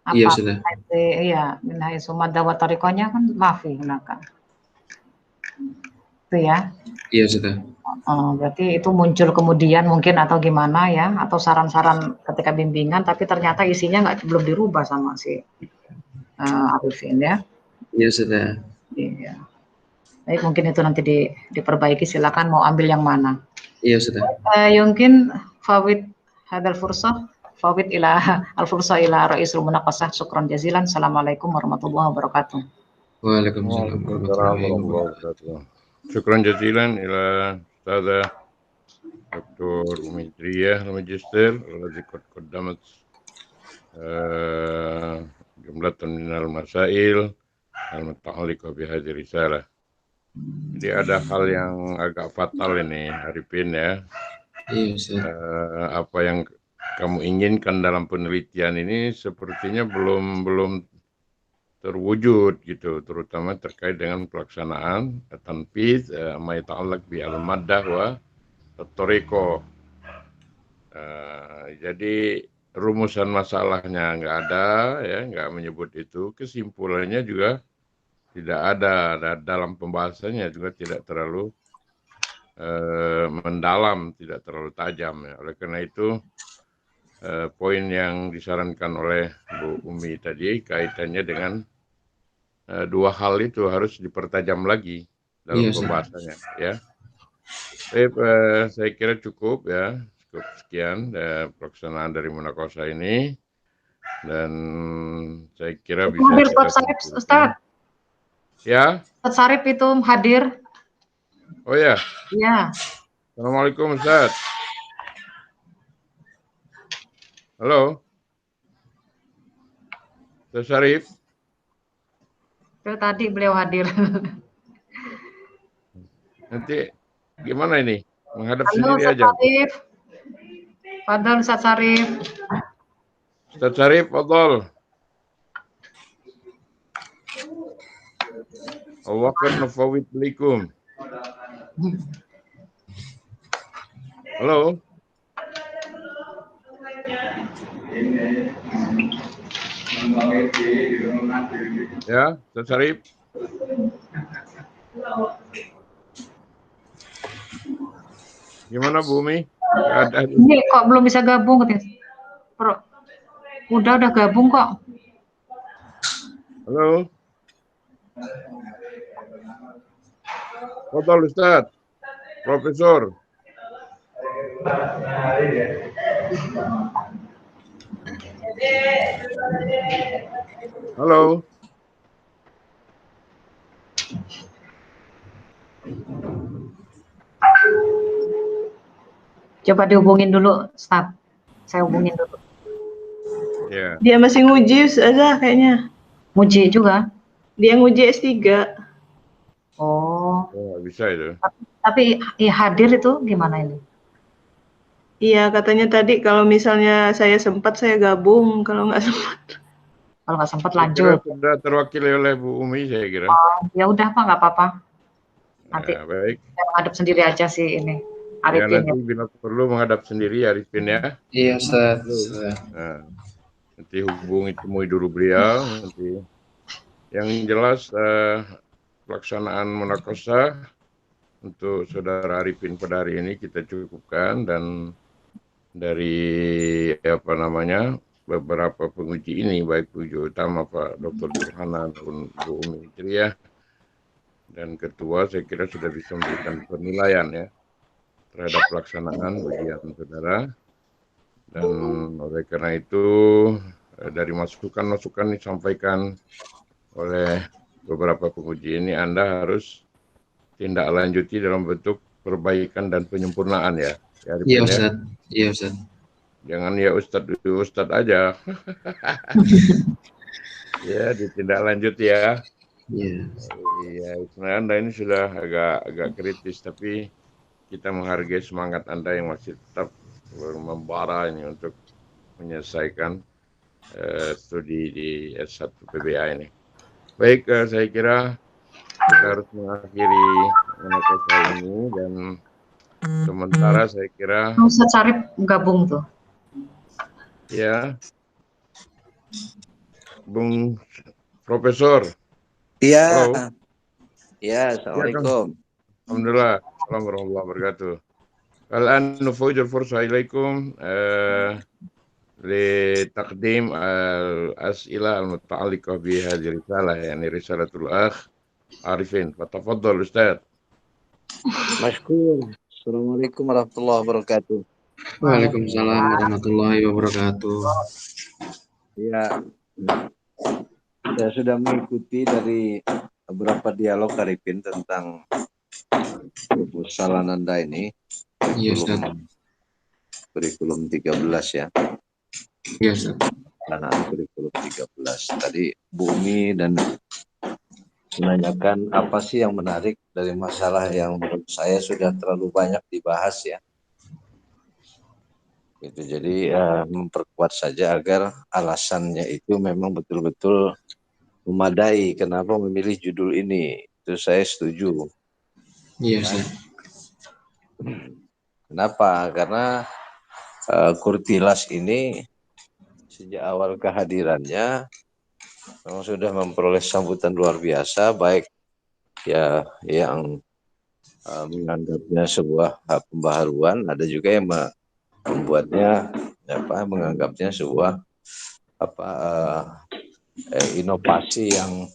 Apa? Iya, sudah. Iya, minhai sumadha wa tariqohnya kan maafi gunakan. Itu ya. Iya, sudah. Berarti itu muncul kemudian mungkin atau gimana ya, atau saran-saran ketika bimbingan, tapi ternyata isinya belum dirubah sama si Arifin ya. Iya, sudah. Iya. Baik, mungkin itu nanti diperbaiki, silakan mau ambil yang mana. Iya, sudah. Yungkin fawid hadal fursah. Fawid ila al-fursa ila ra'isul munaqasah. Syukran jazilan. Assalamualaikum warahmatullahi wabarakatuh. Waalaikumsalam warahmatullahi wabarakatuh. Syukran jazilan ila Ustazah Dr. Umi Driyah al-Magister alladzi qad qaddamat jumlatan minal masail al-muta'alliqah bi hadhihi risalah. Jadi ada hal yang agak fatal ini, Arifin ya. Iya, Ustaz. Apa yang kamu inginkan dalam penelitian ini sepertinya belum terwujud gitu, terutama terkait dengan pelaksanaan tanfidz ma yata'allaq bi al-maddah wa at-tariqah. Jadi rumusan masalahnya nggak ada ya, nggak menyebut itu, kesimpulannya juga tidak ada, dalam pembahasannya juga tidak terlalu mendalam, tidak terlalu tajam ya. Oleh karena itu poin yang disarankan oleh Bu Umi tadi kaitannya dengan dua hal itu harus dipertajam lagi dalam pembahasannya ya. Saya kira cukup ya, cukup sekian pelaksanaan dari munaqashah ini, dan saya kira bisa hadir Ustaz Sarip, Ustaz. Ya. Ustaz Sarip itu hadir. Oh ya. Iya. Assalamualaikum Ustaz. Halo. Ustaz Sarip. Itu tadi beliau hadir. Nanti gimana ini? Menghadap Halo, sendiri Ustaz aja. Sarip. Fadal Ustaz Sarip. Ustaz Sarip, fadal. Allah kan nafawid alaikum. Halo. Ya, Ustaz Sarip. Gimana Bu Umi? Keadaan? Ini kok belum bisa gabung katanya. Udah gabung kok. Halo. Total Ustaz. Profesor. Halo. Coba dihubungin dulu, Ustaz. Saya hubungin dulu. Ya. Dia masih nguji Ustazah kayaknya. Muji juga. Dia nguji S3. Oh. Oh, bisa itu. Tapi ya, hadir itu gimana ini? Iya, katanya tadi kalau misalnya saya sempat saya gabung, kalau nggak sempat. Kalau nggak sempat Saya kira lanjut. sudah terwakili oleh Bu Umi, saya kira. Ya udah Pak, nggak apa-apa. Nanti Ya, baik. saya menghadap sendiri aja sih ini. Ya, Arifin nanti bila perlu menghadap sendiri Arifin ya. Iya Ustaz. Nah, nanti hubungi, temui dulu beliau. Nanti yang jelas pelaksanaan munakosah untuk Saudara Arifin pada hari ini kita cukupkan, dan dari beberapa penguji ini, baik penguji utama Pak Dr. Burhanan maupun Bu Umi Triah dan Ketua, saya kira sudah bisa memberikan penilaian ya terhadap pelaksanaan ujian saudara. Dan oleh karena itu dari masukan-masukan disampaikan oleh beberapa penguji ini, Anda harus tindak lanjuti dalam bentuk perbaikan dan penyempurnaan ya. Iya Ustaz. Iya Ustaz. Jangan ya Ustadz aja. Ya, ditindaklanjuti ya. Iya. Iya, sebenarnya Anda ini sudah agak kritis, tapi kita menghargai semangat Anda yang masih tetap membara ini untuk menyelesaikan studi di S1 PBA ini. Baik, saya kira kita harus mengakhiri munakosah ini, dan sementara saya kira Ustaz Syarif gabung tuh. ya, Bung Profesor. Iya. Halo. Ya, assalamualaikum. Alhamdulillah. Assalamualaikum warahmatullahi wabarakatuh. Al-an nufawwid al-fursa ilaikum لتقديم الأسئلة المتعلقة بهذه الرسالة يعني رسالة الأخ عارفين فتفضل أستاذ. Masykur. Assalamualaikum warahmatullahi wabarakatuh. Waalaikumsalam warahmatullahi wabarakatuh. Ya, saya sudah mengikuti dari beberapa dialog Arifin tentang proposal Anda ini. Iya Ustaz. Kurikulum 13 ya. Iya Ustaz. Pelaksanaan kurikulum 13. Tadi Bu Umi dan menanyakan apa sih yang menarik dari masalah yang menurut saya sudah terlalu banyak dibahas ya. Gitu. Jadi memperkuat saja agar alasannya itu memang betul-betul memadai. Kenapa memilih judul ini? Itu saya setuju. Iya Ustaz. Kenapa? Karena Kurtilas ini sejak awal kehadirannya memang sudah memperoleh sambutan luar biasa, baik ya yang menganggapnya sebuah pembaharuan, ada juga yang membuatnya menganggapnya sebuah inovasi yang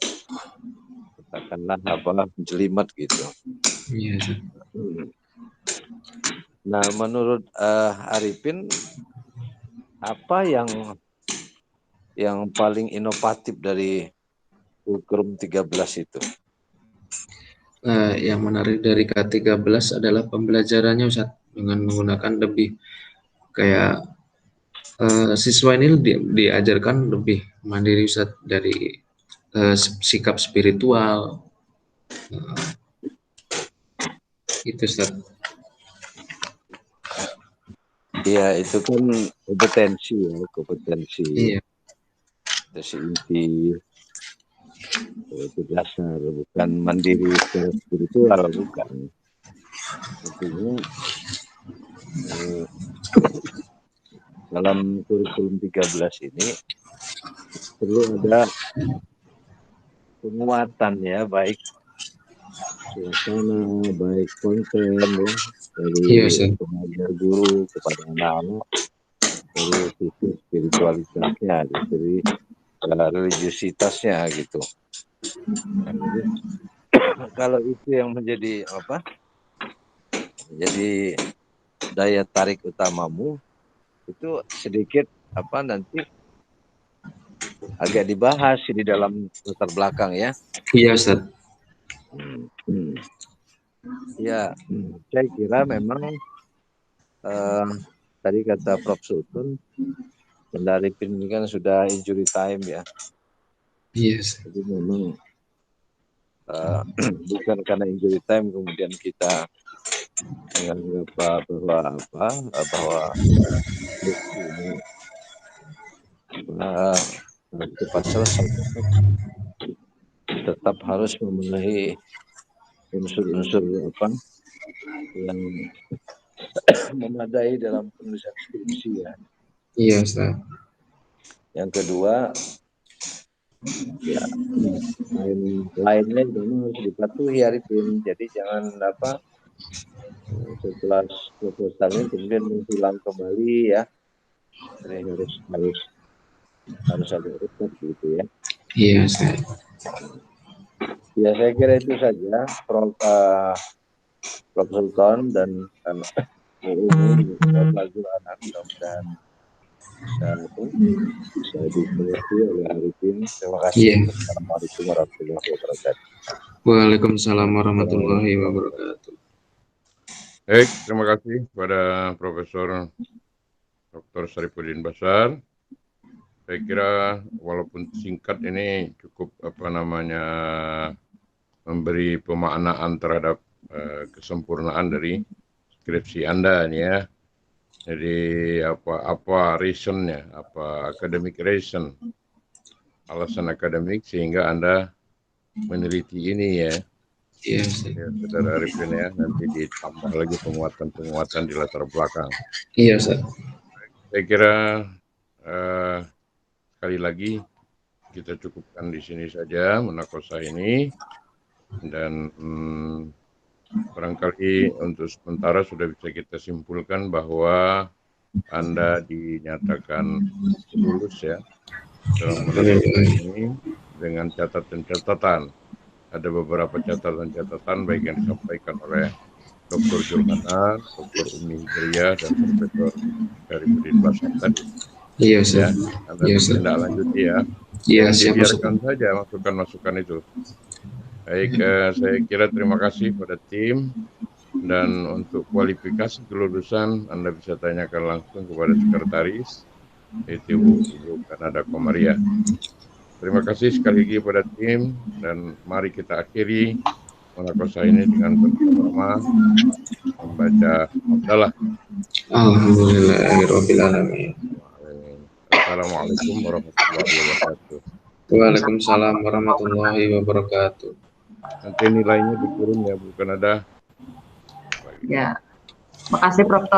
katakanlah jelimet gitu. Iya Ustaz. Nah, menurut Arifin apa yang paling inovatif dari kurikulum 13 itu? Yang menarik dari K13 adalah pembelajarannya Ustaz, dengan menggunakan lebih kayak siswa ini diajarkan lebih mandiri Ustaz, dari sikap spiritual itu Ustaz. Iya, itu kan kompetensi ya, kompetensi. Iya. Kompetensi inti, itu dasar, bukan mandiri secara spiritual, bukan. Artinya dalam kurikulum 13 ini perlu ada penguatan ya, baik suasana, baik konten ya, dari pengajar guru kepada anak-anak, dari sisi spiritualitasnya, dari religiusitasnya gitu. Nah, jadi, kalau itu yang menjadi apa? Jadi daya tarik utamamu, itu sedikit apa nanti agak dibahas di dalam latar belakang ya. Iya, Ustaz. Ya, saya kira memang tadi kata Prof. Sultun, Arifin ini kan sudah injury time ya. Yes. Jadi memang bukan karena injury time kemudian kita menganggap bahwa ini cepat selesai. Tetap harus memenuhi unsur-unsur apa yang memadai dalam penulisan skripsi ya. Iya, Ustaz. Yang kedua, ya lainnya memang harus dipatuhi Arifin. Jadi jangan apa setelah proposalnya kemudian menghilang kembali ya. Jadi harus ada urut gitu ya. Iya, Ustaz. Ya saya kira itu saja Prof. Sultan dan pelajaran mudah-mudahan bisa dimengerti oleh Arifin. Terima kasih. Assalamualaikum warahmatullahi wabarakatuh. Waalaikumsalam warahmatullahi wabarakatuh. Baik, terima kasih kepada Profesor Dr. Syarifuddin Bashar. Saya kira walaupun singkat ini cukup memberi pemaknaan terhadap kesempurnaan dari skripsi Anda nih ya. Jadi apa reasonnya, apa academic reason, alasan akademik sehingga Anda meneliti ini ya. Yes. Ya, Saudara Arifin ya, nanti ditambah lagi penguatan-penguatan di latar belakang. Iya, Ustaz. Saya kira sekali lagi kita cukupkan di sini saja munakosyah ini, dan barangkali untuk sementara sudah bisa kita simpulkan bahwa Anda dinyatakan lulus ya dalam munakosyah ini dengan catatan-catatan. Ada beberapa catatan-catatan baik yang disampaikan oleh Dr. Julhana, Dr. Umi Hidriyah, dan Profesor Syarifuddin Bashar tadi. Iya, Ustaz. Ya, Anda tindak lanjuti ya. Iya, siap. Dibiarkan saja masukan-masukan itu. Baik, saya kira terima kasih pada tim, dan untuk kualifikasi kelulusan Anda bisa tanyakan langsung kepada sekretaris, yaitu Ibu Kanada Komaria. Terima kasih sekali lagi pada tim, dan mari kita akhiri munakosyah ini dengan bersama membaca hamdalah. Alhamdulillahirabbil alamin. Assalamualaikum warahmatullahi wabarakatuh. Waalaikumsalam warahmatullahi wabarakatuh. Nanti nilainya dikirim ya, bukan ada. Ya. Makasih Prof.